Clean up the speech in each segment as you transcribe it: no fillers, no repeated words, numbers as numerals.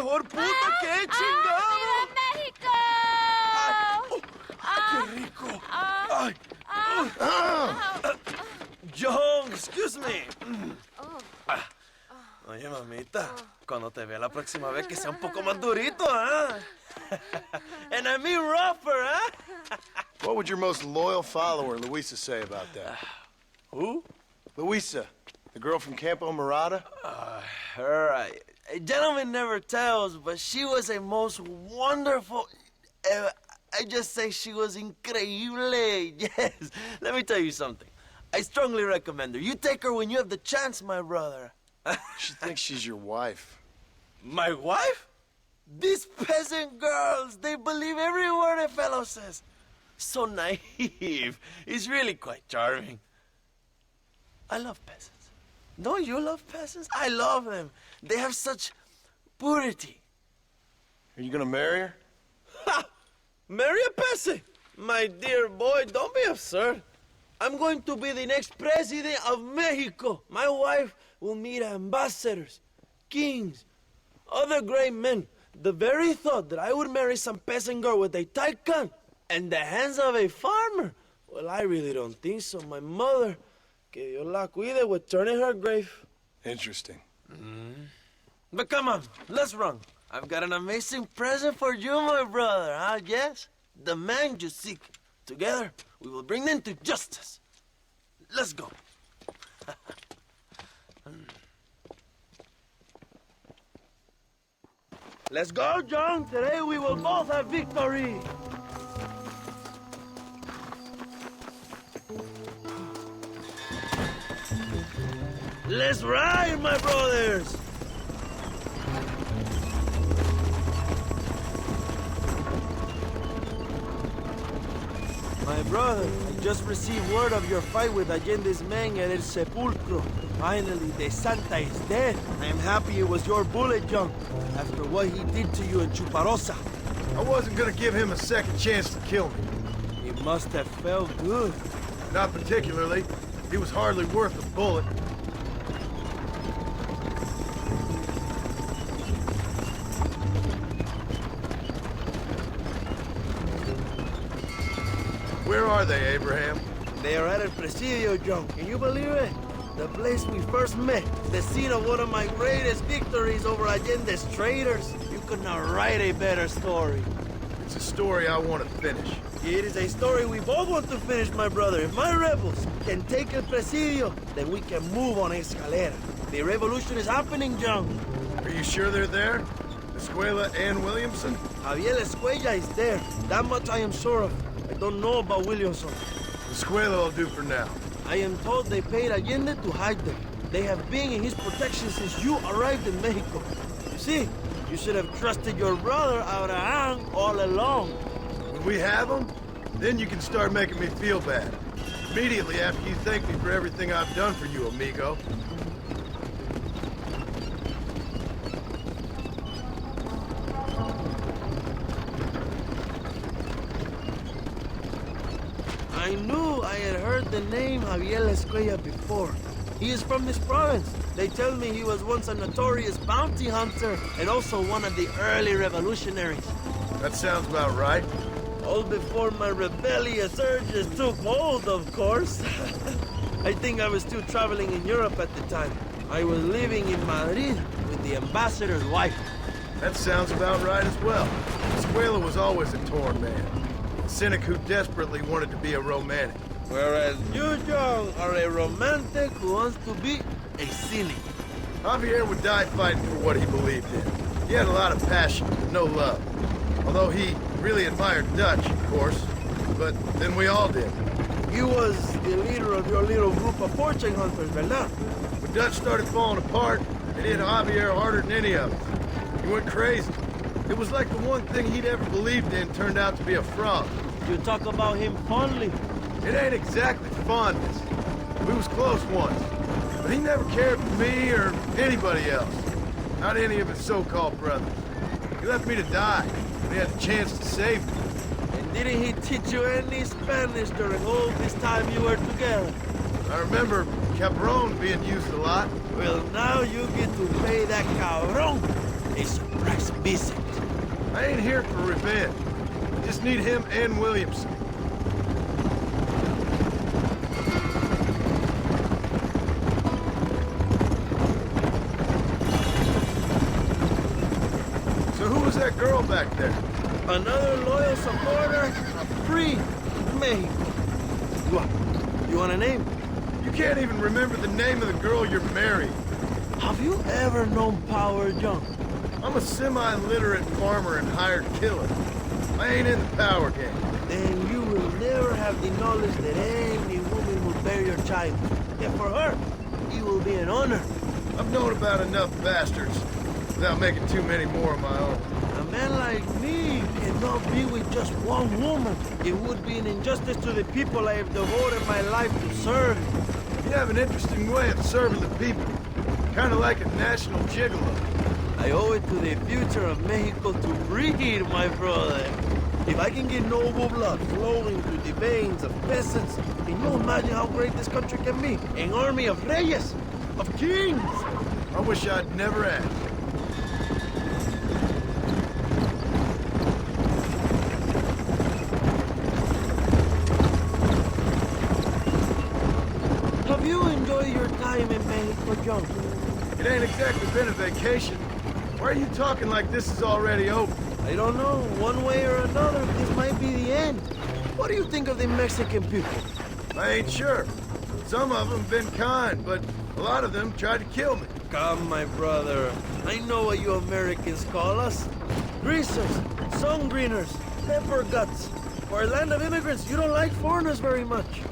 mejor puta que he chingado. ¡México! ¡Qué rico! Ay. John, excuse me. Oye, mamita, cuando te vea la próxima vez que sea un poco más durito, ¿ah? And I mean rougher, ¿ah? What would your most loyal follower, Luisa, say about that? Who? Luisa, the girl from Campo Murata? Her, a gentleman never tells, but she was a most wonderful... I just say she was increíble. Yes. Let me tell you something. I strongly recommend her. You take her when you have the chance, my brother. She thinks she's your wife. My wife? These peasant girls, they believe every word a fellow says. So naive. It's really quite charming. I love peasants. Don't you love peasants? I love them. They have such purity. Are you gonna marry her? Ha! Marry a peasant? My dear boy, don't be absurd. I'm going to be the next president of Mexico. My wife will meet ambassadors, kings, other great men. The very thought that I would marry some peasant girl with a tight gun and the hands of a farmer, well, I really don't think so. My mother, que Dios la cuide, would turn in her grave. Interesting. But come on, let's run. I've got an amazing present for you, my brother, huh? Yes? The man you seek. Together, we will bring them to justice. Let's go. Let's go, John. Today we will both have victory. Let's ride, my brothers. My brother, I just received word of your fight with Allende's men at El Sepulcro. Finally, the Santa is dead. I am happy it was your bullet, John, after what he did to you in Chuparosa. I wasn't gonna give him a second chance to kill me. It must have felt good. Not particularly. He was hardly worth a bullet. Where are they, Abraham? They are at El Presidio, John. Can you believe it? The place we first met. The scene of one of my greatest victories over Allende's traitors. You could not write a better story. It's a story I want to finish. It is a story we both want to finish, my brother. If my rebels can take El Presidio, then we can move on Escalera. The revolution is happening, John. Are you sure they're there? Escuela and Williamson? Javier Escuella is there. That much I am sure of. I don't know about Williamson. Escuela will do for now. I am told they paid Allende to hide them. They have been in his protection since you arrived in Mexico. You see, you should have trusted your brother Abraham all along. When we have them, then you can start making me feel bad. Immediately after you thank me for everything I've done for you, amigo. I knew I had heard the name Javier Escuella before. He is from this province. They tell me he was once a notorious bounty hunter and also one of the early revolutionaries. That sounds about right. All before my rebellious urges took hold, of course. I think I was still traveling in Europe at the time. I was living in Madrid with the ambassador's wife. That sounds about right as well. Escuela was always a torn man. A cynic who desperately wanted to be a romantic. Whereas you, John, are a romantic who wants to be a cynic. Javier would die fighting for what he believed in. He had a lot of passion, but no love. Although he really admired Dutch, of course. But then we all did. He was the leader of your little group of fortune hunters, ¿verdad? When Dutch started falling apart, it hit Javier harder than any of us. He went crazy. It was like the one thing he'd ever believed in turned out to be a fraud. You talk about him fondly. It ain't exactly fondness. We was close once. But he never cared for me or anybody else. Not any of his so-called brothers. He left me to die when he had the chance to save me. And didn't he teach you any Spanish during all this time you were together? I remember cabron being used a lot. Well, now you get to pay that cabron a surprise. visit. I ain't here for revenge. Just need him and Williamson. So who was that girl back there? Another loyal supporter of free Mexico. You want a name? You can't even remember the name of the girl you're marrying. Have you ever known Power John? I'm a semi-literate farmer and hired killer. I ain't in the power game. Then you will never have the knowledge that any woman will bear your child. And for her, it will be an honor. I've known about enough bastards without making too many more of my own. A man like me cannot be with just one woman. It would be an injustice to the people I have devoted my life to serve. You have an interesting way of serving the people. Kind of like a national gigolo. I owe it to the future of Mexico to breed, my brother. If I can get noble blood flowing through the veins of peasants, can you imagine how great this country can be? An army of reyes, of kings. I wish I'd never asked. Have you enjoyed your time in Mexico, John? It ain't exactly been a vacation. Why are you talking like this is already over? I don't know. One way or another, this might be the end. What do you think of the Mexican people? I ain't sure. Some of them been kind, but a lot of them tried to kill me. Come, my brother. I know what you Americans call us. Greasers, sun greeners, pepper guts. For a land of immigrants, you don't like foreigners very much.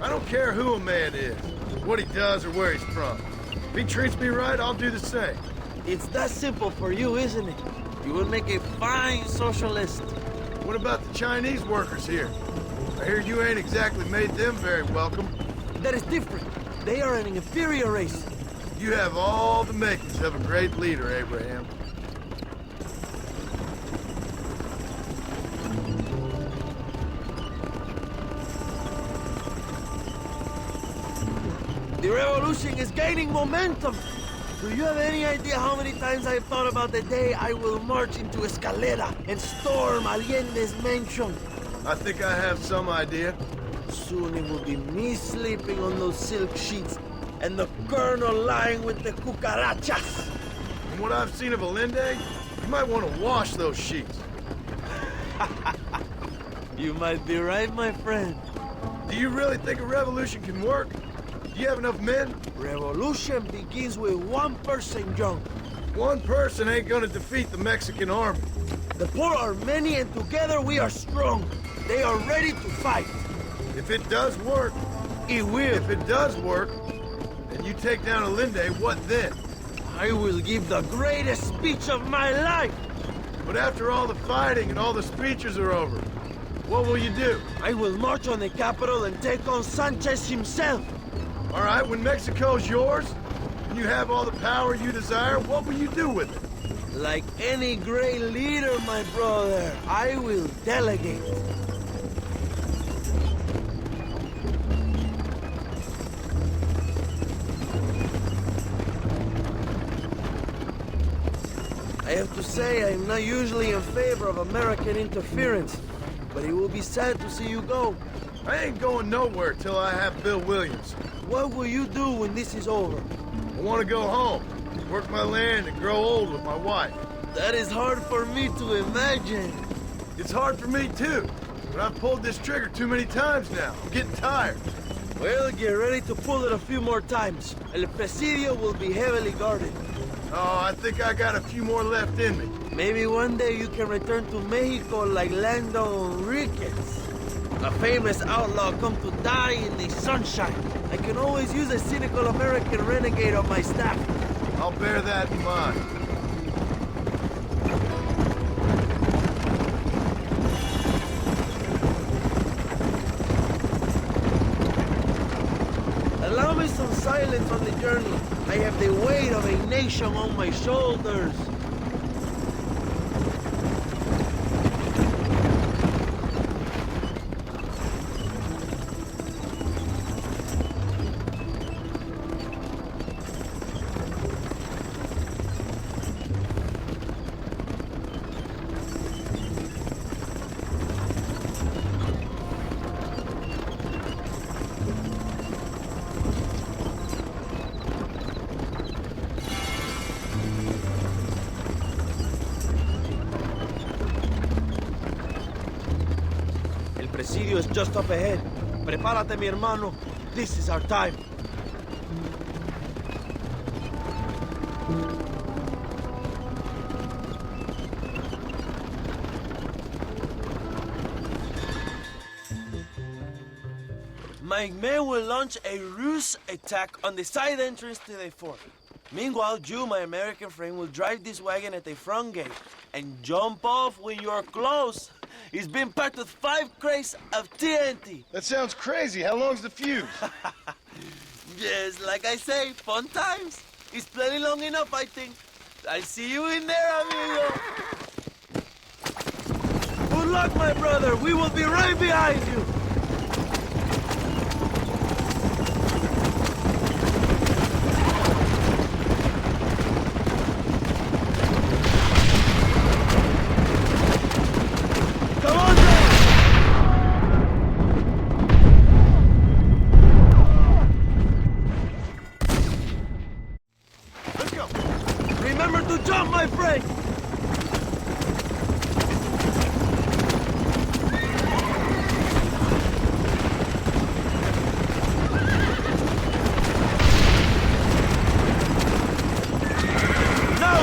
I don't care who a man is, what he does or where he's from. If he treats me right, I'll do the same. It's that simple for you, isn't it? You would make a fine socialist. What about the Chinese workers here? I hear you ain't exactly made them very welcome. That is different. They are an inferior race. You have all the makings of a great leader, Abraham. The revolution is gaining momentum. Do you have any idea how many times I've thought about the day I will march into Escalera and storm Allende's mansion? I think I have some idea. Soon it will be me sleeping on those silk sheets and the colonel lying with the cucarachas. From what I've seen of Allende, you might want to wash those sheets. You might be right, my friend. Do you really think a revolution can work? Do you have enough men? Revolution begins with one person, John. One person ain't gonna defeat the Mexican army. The poor are many and together we are strong. They are ready to fight. If it does work, It will. if it does work, and you take down Allende, what then? I will give the greatest speech of my life. But after all the fighting and all the speeches are over, what will you do? I will march on the capital and take on Sanchez himself. All right, when Mexico's yours, and you have all the power you desire, what will you do with it? Like any great leader, my brother, I will delegate. I have to say, I'm not usually in favor of American interference, but it will be sad to see you go. I ain't going nowhere till I have Bill Williams. What will you do when this is over? I want to go home, work my land, and grow old with my wife. That is hard for me to imagine. It's hard for me, too, but I've pulled this trigger too many times now. I'm getting tired. Well, get ready to pull it a few more times. El Presidio will be heavily guarded. Oh, I think I got a few more left in me. Maybe one day you can return to Mexico like Lando Enriquez. A famous outlaw come to die in the sunshine. I can always use a cynical American renegade on my staff. I'll bear that in mind. Allow me some silence on the journey. I have the weight of a nation on my shoulders. Presidio is just up ahead. Prepárate, mi hermano. This is our time. My men will launch a ruse attack on the side entrance to the fort. Meanwhile, you, my American friend, will drive this wagon at the front gate and jump off when you're close. It's been packed with 5 crates of TNT. That sounds crazy. How long's the fuse? Yes, like I say, fun times. It's plenty long enough, I think. I see you in there, amigo. Good luck, my brother. We will be right behind you. Remember to jump, my friend! Now!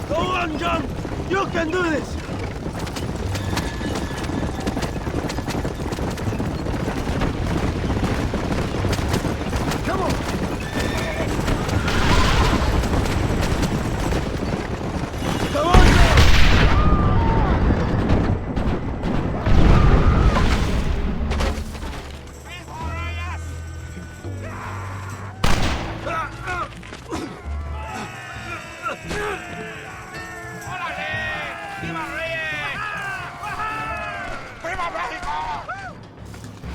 Go on, John! You can do this!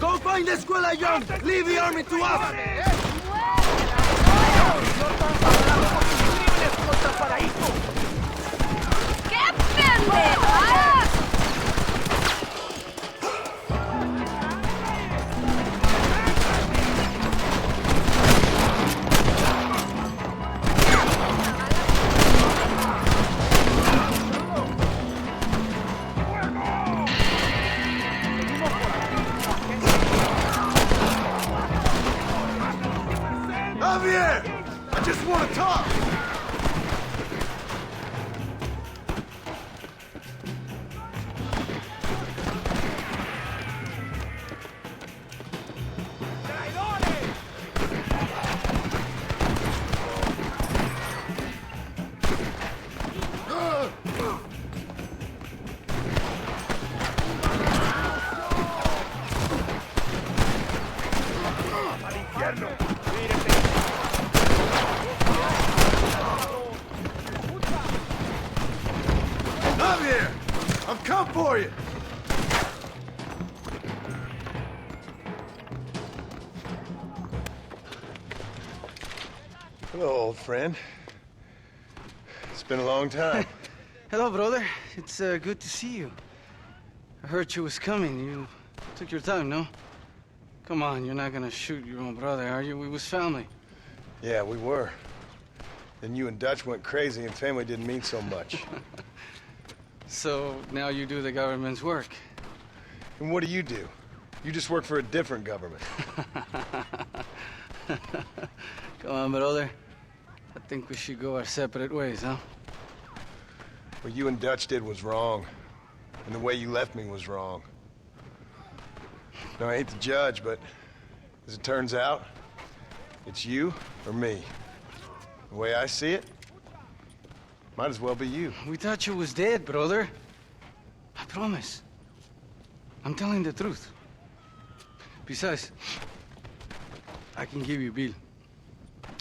Go find the escuela, John! Leave the army to us! ¡Qué pendeja! Javier! I just want to talk! Javier! I'm come for you! Hello, old friend. It's been a long time. Hello, brother. It's good to see you. I heard you was coming. You took your time, no? Come on, you're not gonna shoot your own brother, are you? We was family. Yeah, we were. Then you and Dutch went crazy and family didn't mean so much. So now you do the government's work. And what do? You just work for a different government. Come on, brother. I think we should go our separate ways, huh? What you and Dutch did was wrong. And the way you left me was wrong. Now, I hate to judge, but as it turns out, it's you or me. The way I see it, might as well be you. We thought you was dead, brother. I promise. I'm telling the truth. Besides, I can give you Bill.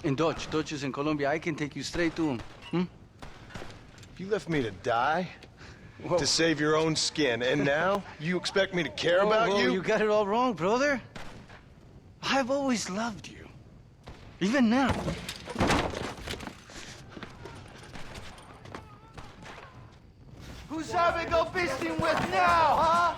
In Dutch. Dutch is in Colombia. I can take you straight to him. You left me to die? Whoa. To save your own skin, and now you expect me to care about Whoa, you? You got it all wrong, brother. I've always loved you. Even now. Who's having go fishing with now, huh?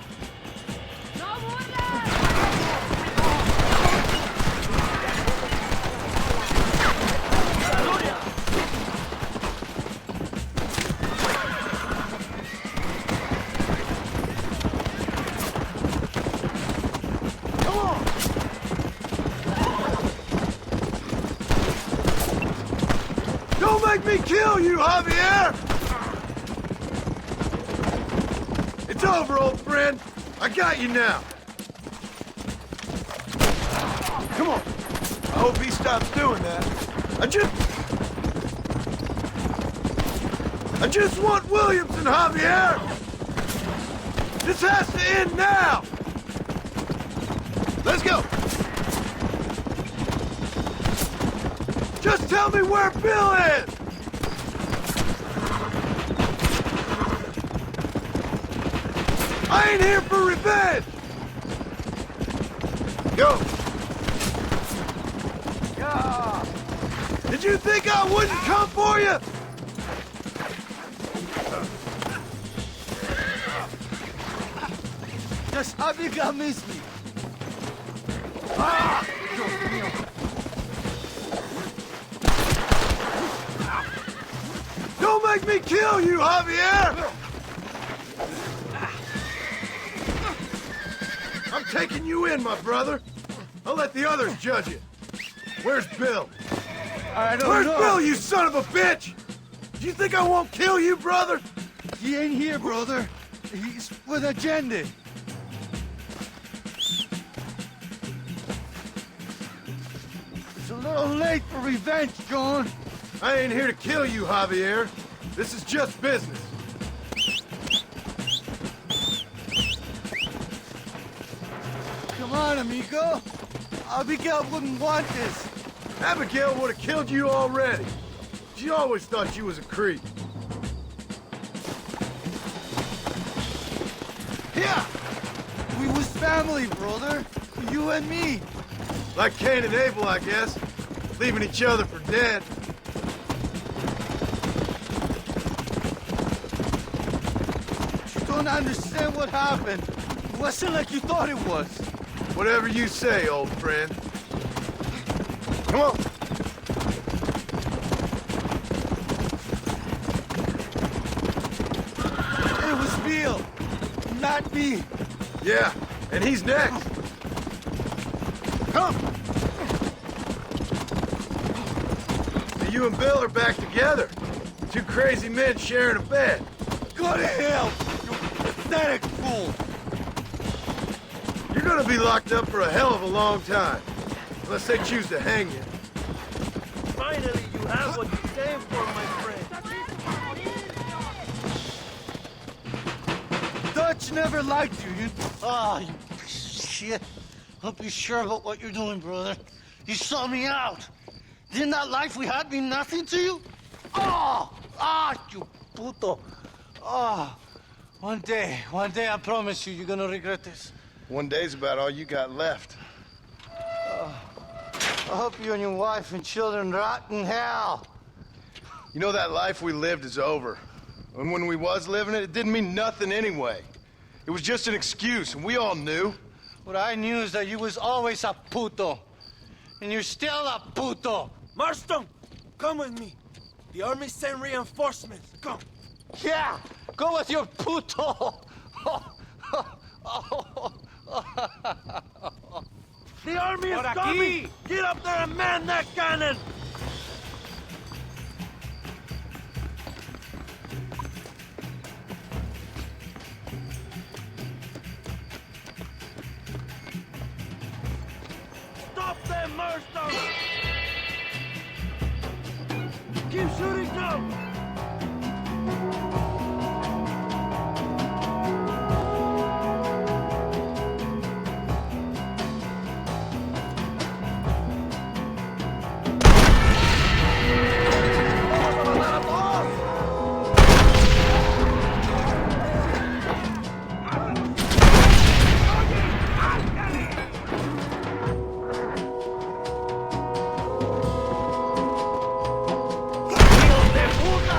kill you, Javier! It's over, old friend. I got you now. Come on. I hope he stops doing that. I just want Williams and Javier! This has to end now! Let's go! Just tell me where Bill is! I ain't here for revenge! Go! Yeah. Did you think I wouldn't come for you? Just Abigail missed me. Don't make me kill you, Javier! I'm taking you in, my brother. I'll let the others judge it. Where's Bill? I don't Where's know. Bill, you son of a bitch? Do you think I won't kill you, brother? He ain't here, brother. He's with agenda. It's a little late for revenge, John. I ain't here to kill you, Javier. This is just business. Come on, amigo. Abigail wouldn't want this. Abigail would have killed you already. She always thought you was a creep. Yeah! We was family, brother. You and me. Like Cain and Abel, I guess. Leaving each other for dead. You don't understand what happened. It wasn't like you thought it was. Whatever you say, old friend. Come on. It was Bill, not me. Yeah, and he's next. Come! So you and Bill are back together. Two crazy men sharing a bed. Go to hell, you pathetic fool. You're gonna be locked up for a hell of a long time. Unless they choose to hang you. Finally, you have what you came for, my friend. Dutch never liked you. Ah, you piece of shit. Don't be sure about what you're doing, brother. You saw me out. Didn't that life we had mean nothing to you? You puto. One day, I promise you, you're gonna regret this. One day's about all you got left. I hope you and your wife and children rot in hell. You know that life we lived is over. And when we was living it, it didn't mean nothing anyway. It was just an excuse, and we all knew. What I knew is that you was always a puto. And you're still a puto. Marston, come with me. The army sent reinforcements. Come. Yeah, go with your puto. The army is coming! Get up there and man that cannon! Stop them, Marston! Keep shooting them! ¡Hijos de puta!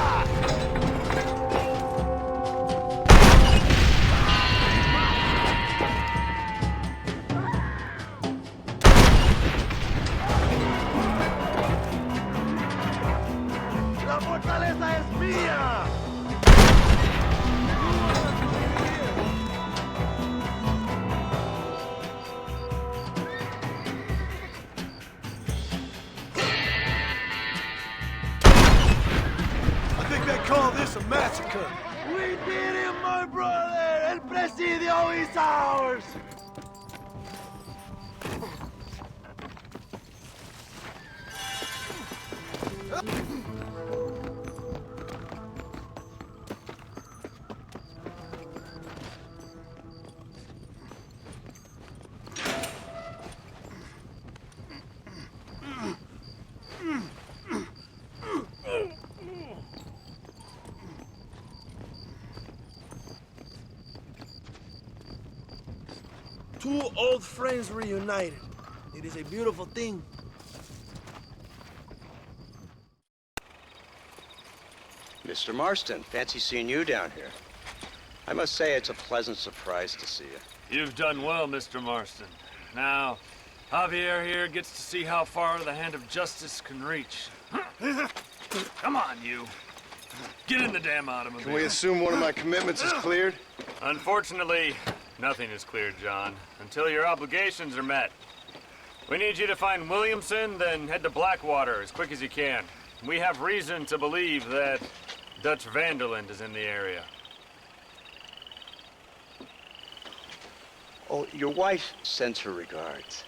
massacre. We did it, my brother! El Presidio is ours! Two old friends reunited. It is a beautiful thing. Mr. Marston, fancy seeing you down here. I must say it's a pleasant surprise to see you. You've done well, Mr. Marston. Now, Javier here gets to see how far the hand of justice can reach. Come on, you. Get in the damn automobile. Can we assume one of my commitments is cleared? Unfortunately, nothing is cleared, John, until your obligations are met. We need you to find Williamson, then head to Blackwater as quick as you can. We have reason to believe that Dutch Vanderland is in the area. Oh, your wife sends her regards.